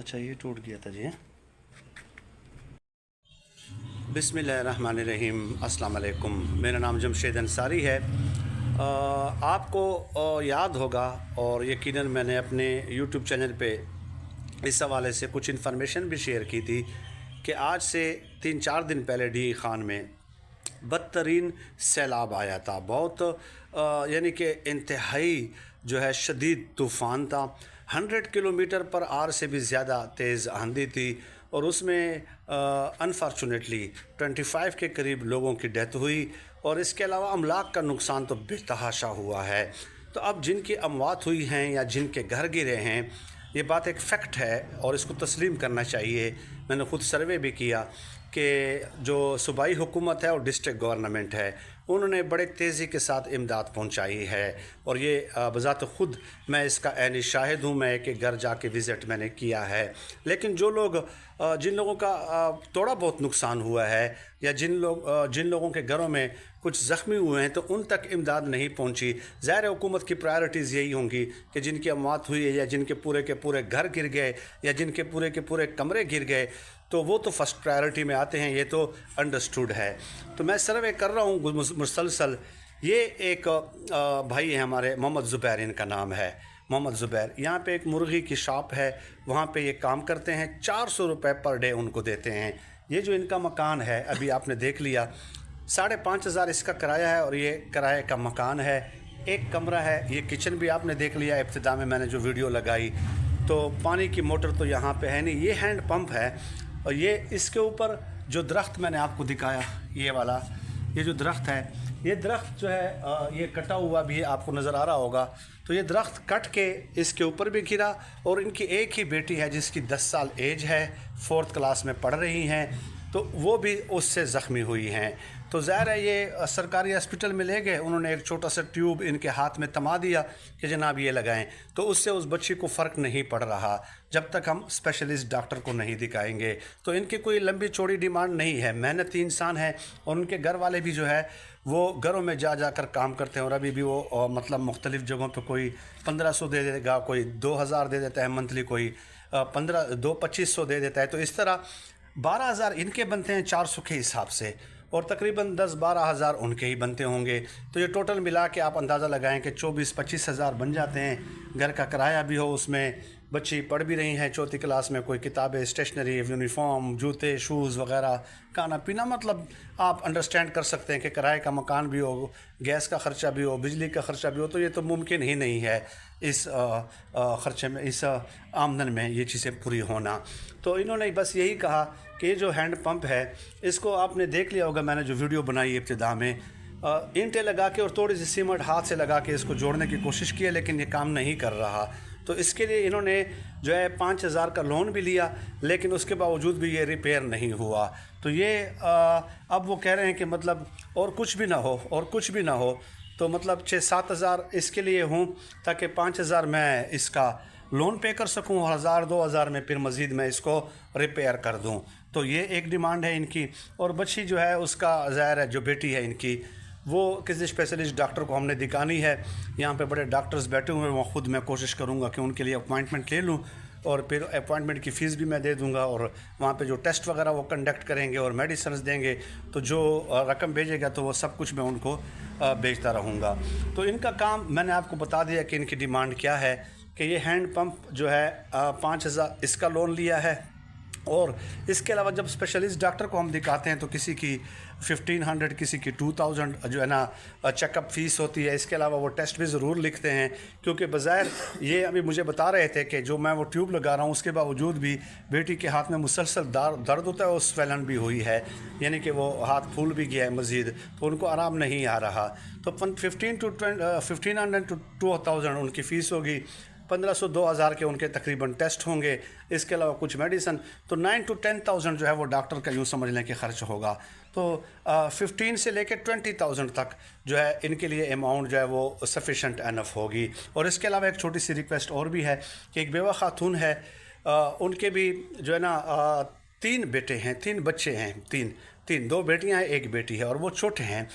अच्छा ये टूट गया था जी। बिस्मिल्लाहिर्रहमानिर्रहीम, अस्सलाम वालेकुम। मेरा नाम जमशेद अंसारी है। आपको याद होगा और यकीनन मैंने अपने यूट्यूब चैनल पे इस हवाले से कुछ इन्फॉर्मेशन भी शेयर की थी कि आज से 3-4 दिन पहले डी खान में बदतरीन सैलाब आया था। बहुत यानी कि इंतहाई जो है शदीद तूफ़ान था। 100 किलोमीटर पर आवर से भी ज़्यादा तेज़ आंधी थी और उसमें अनफॉर्चुनेटली 25 के करीब लोगों की डेथ हुई और इसके अलावा अमलाक का नुकसान तो बेतहाशा हुआ है। तो अब जिनकी अमवात हुई हैं या जिनके घर गिरे हैं, ये बात एक फ़ैक्ट है और इसको तस्लीम करना चाहिए। मैंने ख़ुद सर्वे भी किया कि जो सूबाई हुकूमत है और डिस्ट्रिक्ट गवर्नमेंट है, उन्होंने बड़े तेज़ी के साथ इमदाद पहुंचाई है और ये बज़ात ख़ुद मैं इसका ऐनी शाहिद हूँ। मैं एक घर जाके विज़िट मैंने किया है। लेकिन जो लोग जिन लोगों का थोड़ा बहुत नुकसान हुआ है या जिन लोगों के घरों में कुछ ज़ख्मी हुए हैं, तो उन तक इमदाद नहीं पहुंची। ज़ाहिर है हुकूमत की प्रायोरिटीज़ यही होंगी कि जिनकी अमवात हुई है या जिनके पूरे के पूरे घर गिर गए या जिनके पूरे के पूरे कमरे गिर गए, तो वो तो फ़र्स्ट प्रायोरिटी में आते हैं। ये तो अंडरस्टूड है। तो मैं सर्वे कर रहा हूँ मुसलसल। ये एक भाई है हमारे, मोहम्मद ज़ुबैर इनका नाम है, मोहम्मद ज़ुबैर। यहाँ पे एक मुर्गी की शॉप है, वहाँ पे ये काम करते हैं। 400 रुपये पर डे उनको देते हैं। ये जो इनका मकान है अभी आपने देख लिया, 5,500 इसका किराया है और ये किराए का मकान है। एक कमरा है, ये किचन भी आपने देख लिया इब्तिदा में मैंने जो वीडियो लगाई। तो पानी की मोटर तो यहाँ पे है नहीं, ये हैंड पंप है। और ये इसके ऊपर जो दरख्त मैंने आपको दिखाया, ये वाला ये जो दरख्त है, ये दरख्त जो है ये कटा हुआ भी आपको नज़र आ रहा होगा। तो ये दरख्त कट के इसके ऊपर भी गिरा और इनकी एक ही बेटी है जिसकी 10 साल एज है, 4th क्लास में पढ़ रही हैं, तो वो भी उससे ज़ख्मी हुई हैं। तो ज़ाहिर है ये सरकारी हॉस्पिटल में ले गए, उन्होंने एक छोटा सा ट्यूब इनके हाथ में थमा दिया कि जनाब ये लगाएं। तो उससे उस बच्ची को फ़र्क नहीं पड़ रहा जब तक हम स्पेशलिस्ट डॉक्टर को नहीं दिखाएंगे। तो इनकी कोई लंबी चौड़ी डिमांड नहीं है, मेहनती इंसान है और उनके घर वाले भी जो है वो घरों में जा कर काम करते हैं। और अभी भी वो मतलब मुख्तलिफ़ जगहों पर कोई 1500 दे देगा, कोई 2000 दे देता है मंथली, कोई 2500 दे देता है। तो इस तरह 12,000 इनके बनते हैं 400 के हिसाब से और तकरीबन 10-12 हज़ार उनके ही बनते होंगे। तो ये टोटल मिला के आप अंदाज़ा लगाएं कि 24-25 हज़ार बन जाते हैं। घर का किराया भी हो, उसमें बच्ची पढ़ भी रही हैं 4th क्लास में, कोई किताबें, स्टेशनरी, यूनिफॉर्म, जूते, शूज़ वग़ैरह, खाना पीना, मतलब आप अंडरस्टैंड कर सकते हैं कि किराए का मकान भी हो, गैस का ख़र्चा भी हो, बिजली का ख़र्चा भी हो। तो ये तो मुमकिन ही नहीं है इस ख़र्चे में, इस आमदन में ये चीज़ें पूरी होना। तो इन्होंने बस यही कहा कि ये जो हैंड पंप है, इसको आपने देख लिया होगा, मैंने जो वीडियो बनाई इब्तिदा में, ईंटें लगा के और थोड़ी सी सीमेंट हाथ से लगा के इसको जोड़ने की कोशिश की है, लेकिन ये काम नहीं कर रहा। तो इसके लिए इन्होंने जो है 5,000 का लोन भी लिया, लेकिन उसके बावजूद भी ये रिपेयर नहीं हुआ। तो ये अब वो कह रहे हैं कि मतलब और कुछ भी ना हो, और कुछ भी ना हो, तो मतलब 6-7 हज़ार इसके लिए हूँ ताकि 5,000 मैं इसका लोन पे कर सकूं और 1,000-2,000 में फिर मज़ीद मैं इसको रिपेयर कर दूं। तो ये एक डिमांड है इनकी। और बच्ची जो है उसका ज़ाहिर है जो बेटी है इनकी, वो किसी स्पेशलिस्ट डॉक्टर को हमने दिखानी है। यहाँ पे बड़े डॉक्टर्स बैठे हुए हैं, वो ख़ुद मैं कोशिश करूँगा कि उनके लिए अपॉइंटमेंट ले लूँ और फिर अपॉइंटमेंट की फ़ीस भी मैं दे दूँगा और वहाँ पे जो टेस्ट वगैरह वो कंडक्ट करेंगे और मेडिसिन देंगे। तो जो रकम भेजेगा तो वो सब कुछ मैं उनको भेजता रहूँगा। तो इनका काम मैंने आपको बता दिया कि इनकी डिमांड क्या है, कि ये हैंड पंप जो है 5,000 इसका लोन लिया है। और इसके अलावा जब स्पेशलिस्ट डॉक्टर को हम दिखाते हैं तो किसी की 1,500, किसी की 2,000 जो है ना चेकअप फ़ीस होती है। इसके अलावा वो टेस्ट भी ज़रूर लिखते हैं, क्योंकि बज़ाहिर ये अभी मुझे बता रहे थे कि जो मैं वो ट्यूब लगा रहा हूँ उसके बावजूद भी बेटी के हाथ में मुसलसल दर्द होता है और स्वेलन भी हुई है, यानी कि वो हाथ फूल भी गया है मज़ीद, तो उनको आराम नहीं आ रहा। तो 1,500 to 2,000 उनकी फ़ीस होगी, 1,500-2,000 के उनके तकरीबन टेस्ट होंगे, इसके अलावा कुछ मेडिसन। तो 9,000 to 10,000 जो है वो डॉक्टर का यूँ समझ लें कि ख़र्च होगा। तो 15 से लेकर 20,000 तक जो है इनके लिए अमाउंट जो है वो सफिशेंट एनफ होगी। और इसके अलावा एक छोटी सी रिक्वेस्ट और भी है कि एक बेवा खातून है, उनके भी जो है ना 3 बेटे हैं, 3 बच्चे हैं, 2 बेटियां हैं, 1 बेटी है और वो छोटे हैं।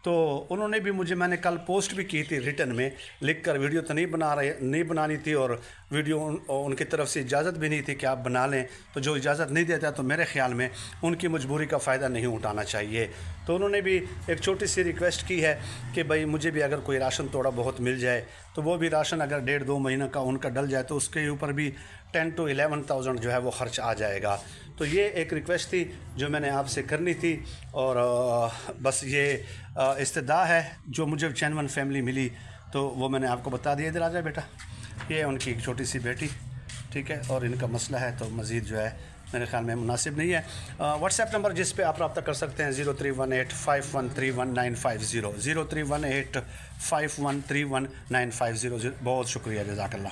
تو انہوں نے بھی مجھے، میں نے کل پوسٹ بھی کی تھی ریٹن میں لکھ کر، ویڈیو تو نہیں بنانی تھی، اور ویڈیو ان کی طرف سے اجازت بھی نہیں تھی کہ آپ بنا لیں، تو جو اجازت نہیں دیتا تو میرے خیال میں ان کی مجبوری کا فائدہ نہیں اٹھانا چاہیے۔ تو انہوں نے بھی ایک چھوٹی سی ریکویسٹ کی ہے کہ بھائی مجھے بھی اگر کوئی راشن تھوڑا بہت مل جائے، تو وہ بھی راشن اگر 1.5-2 مہینہ کا ان کا ڈل جائے تو اس کے اوپر بھی 10 to 11,000 جو ہے وہ خرچ آ جائے گا۔ تو یہ ایک ریکویسٹ تھی جو میں نے آپ سے کرنی تھی، اور بس یہ استدعا ہے جو مجھے چینون فیملی ملی، تو وہ میں نے آپ کو بتا دیا۔ ادھر آ جائے بیٹا، یہ ان کی ایک چھوٹی سی بیٹی، ٹھیک ہے، اور ان کا مسئلہ ہے، تو مزید جو ہے میرے خیال میں مناسب نہیں ہے۔ واٹس ایپ نمبر جس پہ آپ رابطہ کر سکتے ہیں 03185131,950 03185131,950۔ بہت شکریہ، جزاک اللہ۔